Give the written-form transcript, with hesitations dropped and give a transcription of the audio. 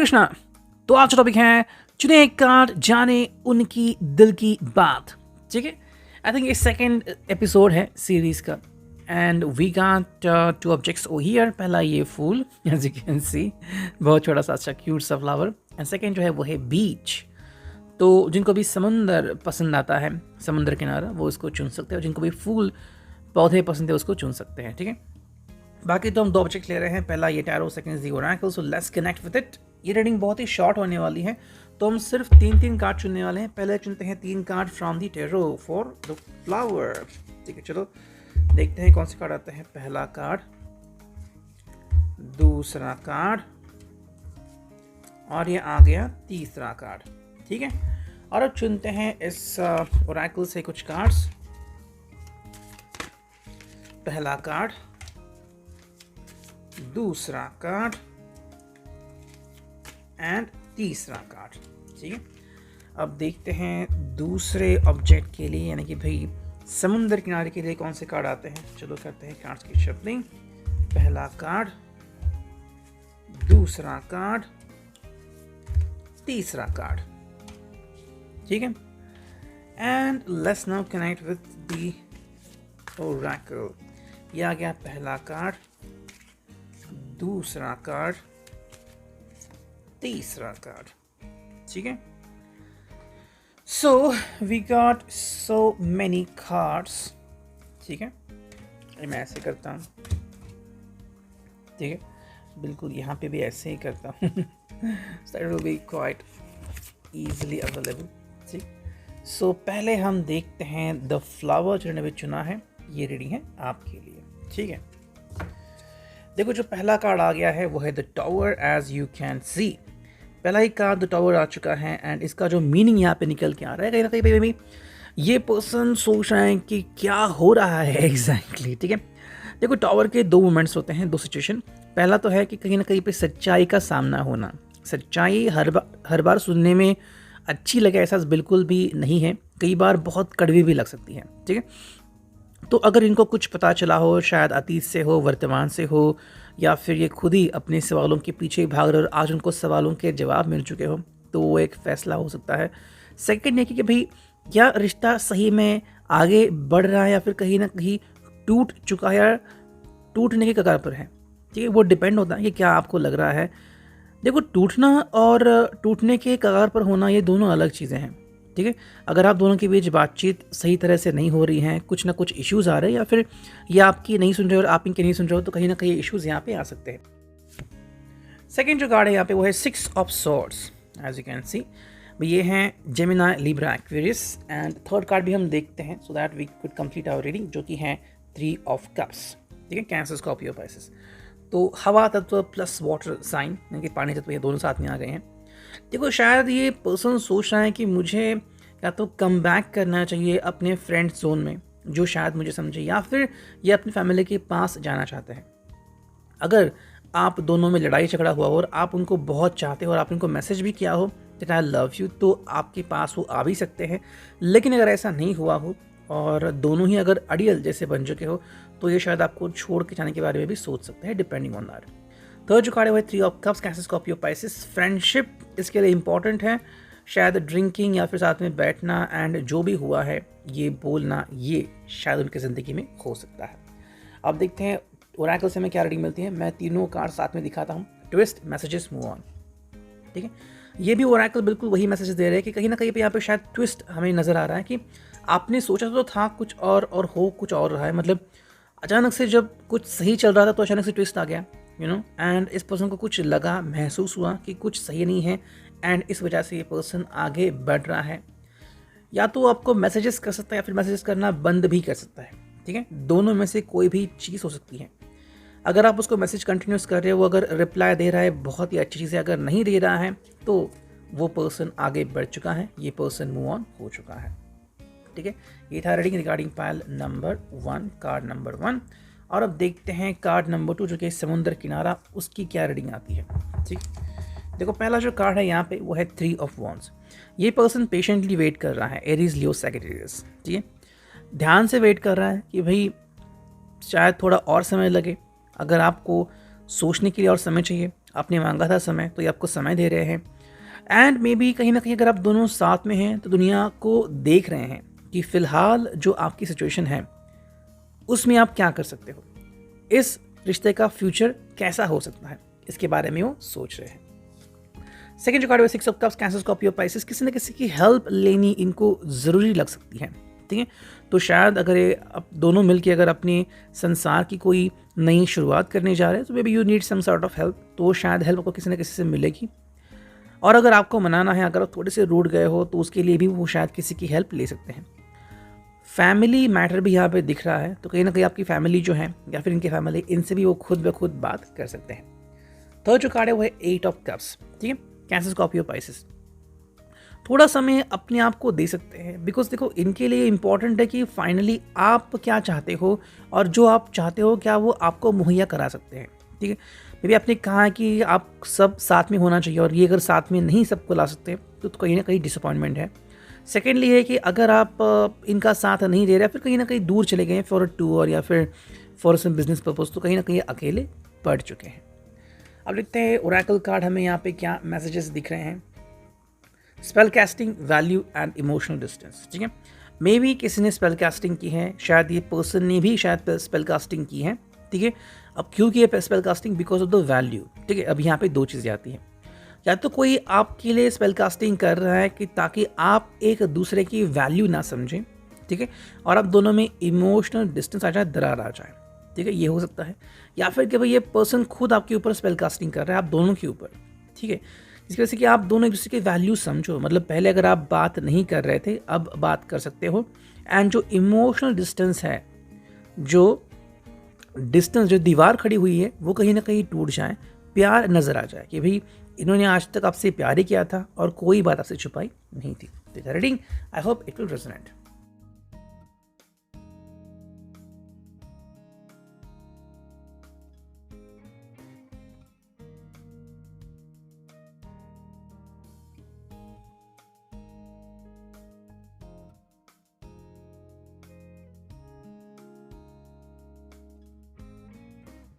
कृष्णा। तो आज का टॉपिक है चुने एक कार्ड, जाने उनकी दिल की बात। ठीक है, आई थिंक ये सेकंड एपिसोड है सीरीज का and we got two objects oh here. पहला ये फूल, एज यू कैन सी, बहुत छोटा सा अच्छा क्यूट सा फ्लावर। एंड सेकंड जो है वो है बीच। तो जिनको भी समुंदर पसंद आता है, समुंदर किनारा, वो इसको चुन सकते हैं। और जिनको भी फूल पौधे पसंद है उसको चुन सकते हैं। ठीक है, बाकी तो हम दो ऑब्जेक्ट ले रहे हैं, पहला ये tarot, second the Oracle. So let's connect with it. ये रीडिंग बहुत ही शॉर्ट होने वाली है, तो हम सिर्फ 3 कार्ड चुनने वाले हैं। पहले चुनते हैं 3 card from the tarot for the flower. ठीक है, चलो देखते हैं कौन से कार्ड आते हैं। पहला कार्ड, दूसरा कार्ड, और ये आ गया तीसरा कार्ड। ठीक है, और अब चुनते हैं इस ओरेकल से कुछ कार्ड्स। पहला कार्ड, दूसरा कार्ड एंड तीसरा कार्ड। ठीक है, अब देखते हैं दूसरे ऑब्जेक्ट के लिए, यानी कि भाई समुंदर किनारे के लिए कौन से कार्ड आते हैं। चलो करते हैं कार्ड्स की शफलिंग। पहला कार्ड, दूसरा कार्ड, तीसरा कार्ड। ठीक है, and let's now connect with the Oracle. ये आ गया पहला कार्ड, दूसरा कार्ड, तीसरा कार्ड। ठीक है, so we got so many cards. ठीक है, मैं ऐसे करता हूँ। ठीक है, बिल्कुल यहाँ पे भी ऐसे ही करता हूँ। So it will be quite easily available। ठीक, सो पहले हम देखते हैं द फ्लावर जो मैंने चुना है, ये रेडी है आपके लिए। ठीक है, देखो जो पहला कार्ड आ गया है वो है the tower. As you can see, पहला ही कार्ड द टावर आ चुका है एंड इसका जो मीनिंग यहाँ पे निकल के आ रहा है, कहीं ना कहीं भाई ये पर्सन सोच रहे हैं कि क्या हो रहा है एग्जैक्टली। ठीक है, देखो टावर के 2 मोमेंट्स होते हैं, 2 सिचुएशन। पहला तो है कि कहीं ना कहीं पे सच्चाई का सामना होना। सच्चाई हर बार सुनने में अच्छी लगे ऐसा बिल्कुल भी नहीं है, कई बार बहुत कड़वी भी लग सकती है। ठीक है, तो अगर इनको कुछ पता चला हो, शायद अतीत से हो, वर्तमान से हो, या फिर ये खुद ही अपने सवालों के पीछे भाग रहे और आज उनको सवालों के जवाब मिल चुके हो, तो वो एक फ़ैसला हो सकता है। सेकंड ये कि भाई क्या रिश्ता सही में आगे बढ़ रहा है या फिर कहीं ना कहीं टूट चुका है या टूटने के कगार पर है। ठीक है, वो डिपेंड होता है कि क्या आपको लग रहा है। देखो, टूटना और टूटने के कगार पर होना ये दोनों अलग चीज़ें हैं। ठीक है, अगर आप दोनों के बीच बातचीत सही तरह से नहीं हो रही हैं, कुछ ना कुछ इश्यूज़ आ रहे हैं, या फिर ये आपकी नहीं सुन रहे और आप इनके नहीं सुन रहे हो, तो कहीं ना कहीं इश्यूज़ यहाँ पे आ सकते हैं। सेकेंड जो कार्ड है यहाँ पे वो है 6 of swords. As you can see, ये हैं Gemini, Libra, Aquarius. And third card भी हम देखते हैं so that we could complete our reading, जो कि है 3 ऑफ कप्स। ठीक है, कैंसर, स्कॉर्पियो, पाइसेस। तो हवा तत्व प्लस वाटर साइन, यानी कि पानी तत्व, ये दोनों साथ में आ गए हैं। देखो, शायद ये पर्सन सोच रहा है कि मुझे या तो कम बैक करना चाहिए अपने फ्रेंड जोन में, जो शायद मुझे समझे, या फिर ये अपनी फैमिली के पास जाना चाहते हैं। अगर आप दोनों में लड़ाई झगड़ा हुआ हो और आप उनको बहुत चाहते हो और आप उनको मैसेज भी किया हो दैट आई लव यू, तो आपके पास वो आ भी सकते हैं। लेकिन अगर ऐसा नहीं हुआ हो और दोनों ही अगर अड़ियल जैसे बन चुके हो, तो ये शायद आपको छोड़ के जाने के बारे में भी सोच सकते हैं, डिपेंडिंग ऑन दैट। थर्ड जो कार्ड है वो 3 of cups, cancer, Scorpio, Pisces. Friendship इसके लिए इंपॉर्टेंट है, शायद ड्रिंकिंग या फिर साथ में बैठना एंड जो भी हुआ है ये बोलना, ये शायद उनकी ज़िंदगी में हो सकता है। अब देखते हैं ओरेकल से हमें क्या रीडिंग मिलती है। मैं तीनों कार्ड साथ में दिखाता हूँ। Twist, messages, move on. ठीक है, ये भी ओरेकल बिल्कुल वही मैसेजेस दे रहे हैं कि कहीं ना कहीं पे यहाँ पे शायद ट्विस्ट हमें नज़र आ रहा है कि आपने सोचा तो था कुछ और हो कुछ और रहा है। मतलब अचानक से जब कुछ सही चल रहा था तो अचानक से ट्विस्ट आ गया, यू नो, एंड इस पर्सन को कुछ लगा, महसूस हुआ कि कुछ सही नहीं है, एंड इस वजह से ये पर्सन आगे बढ़ रहा है। या तो आपको मैसेजेस कर सकता है या फिर मैसेजेस करना बंद भी कर सकता है। ठीक है, दोनों में से कोई भी चीज़ हो सकती है। अगर आप उसको मैसेज कंटिन्यूस कर रहे हो, वो अगर रिप्लाई दे रहा है, बहुत ही अच्छी चीज़ है। अगर नहीं दे रहा है तो वो पर्सन आगे बढ़ चुका है, ये पर्सन मूव ऑन हो चुका है। ठीक है, ये था reading regarding pile number 1, card number 1। और अब देखते हैं कार्ड नंबर 2 जो कि समुंदर किनारा, उसकी क्या रीडिंग आती है। ठीक, देखो पहला जो कार्ड है यहाँ पे वो है 3 ऑफ वॉन्ड्स। ये पर्सन पेशेंटली वेट कर रहा है, एरीज, लियो, सैजिटेरियस। ठीक है, ध्यान से वेट कर रहा है कि भाई शायद थोड़ा और समय लगे। अगर आपको सोचने के लिए और समय चाहिए, आपने मांगा था समय, तो ये आपको समय दे रहे हैं। एंड मे बी कहीं ना कहीं अगर आप दोनों साथ में हैं तो दुनिया को देख रहे हैं कि फ़िलहाल जो आपकी सिचुएशन है उसमें आप क्या कर सकते हो, इस रिश्ते का फ्यूचर कैसा हो सकता है, इसके बारे में वो सोच रहे हैं। सेकंड जो कार्ड है 6 of cups, cancer, Scorpio, Pisces, किसी न किसी की हेल्प लेनी इनको ज़रूरी लग सकती है, ठीक है। तो शायद अगर ये अब दोनों मिलके अगर अपने संसार की कोई नई शुरुआत करने जा रहे हैं तो maybe you need some sort of help, तो शायद हेल्प आपको किसी न किसी से मिलेगी। और अगर आपको मनाना है, अगर आप थोड़े से रूठ गए हो तो उसके लिए भी वो शायद किसी की हेल्प ले सकते हैं। फैमिली मैटर भी यहाँ पे दिख रहा है, तो कहीं ना कहीं आपकी फैमिली जो है या फिर इनकी फैमिली, इनसे भी वो खुद ब खुद बात कर सकते हैं। थर्ड जो कार्ड है वो है 8 ऑफ कप्स, ठीक है, कैंसर, स्कॉर्पियो, पाइसेस। थोड़ा समय अपने आप को दे सकते हैं, बिकॉज देखो इनके लिए इंपॉर्टेंट है कि फाइनली आप क्या चाहते हो और जो आप चाहते हो क्या वो आपको मुहैया करा सकते हैं, ठीक है। मे बी आपने कहा है कि आप सब साथ में होना चाहिए और ये अगर साथ में नहीं सबको ला सकते तो कहीं ना कहीं डिसअपॉइंटमेंट है। सेकेंडली है कि अगर आप इनका साथ नहीं दे रहे, फिर कहीं ना कहीं दूर चले गए हैं फॉर अ टूर या फिर फॉर सम बिजनेस पर्पज, तो कहीं ना कहीं अकेले पड़ चुके हैं। अब देखते हैं ओरेकल कार्ड हमें यहाँ पे क्या मैसेजेस दिख रहे हैं। Spell casting, value and emotional distance, ठीक है। मे बी किसी ने स्पेल कास्टिंग की है, शायद ये पर्सन ने भी शायद स्पेल कास्टिंग की है, ठीक है। अब क्यों की है spell casting? Because of the value, ठीक है। अब यहाँ पे दो चीज़ें आती हैं, या तो कोई आपके लिए स्पेल कास्टिंग कर रहा है कि ताकि आप एक दूसरे की वैल्यू ना समझें, ठीक है, और आप दोनों में इमोशनल डिस्टेंस आ जाए, दरार आ जाए, ठीक है, ये हो सकता है। या फिर कि भाई ये पर्सन खुद आपके ऊपर स्पेल कास्टिंग कर रहा है, आप दोनों के ऊपर, ठीक है, जिसकी वजह से कि आप दोनों एक दूसरे की वैल्यू समझो। मतलब पहले अगर आप बात नहीं कर रहे थे, अब बात कर सकते हो। एंड जो इमोशनल डिस्टेंस है, जो दीवार खड़ी हुई है, वो कहीं ना कहीं टूट जाए, प्यार नज़र आ जाए कि भाई इन्होंने आज तक आपसे प्यार ही किया था और कोई बात आपसे छुपाई नहीं थी। Reading, I hope it will resonate.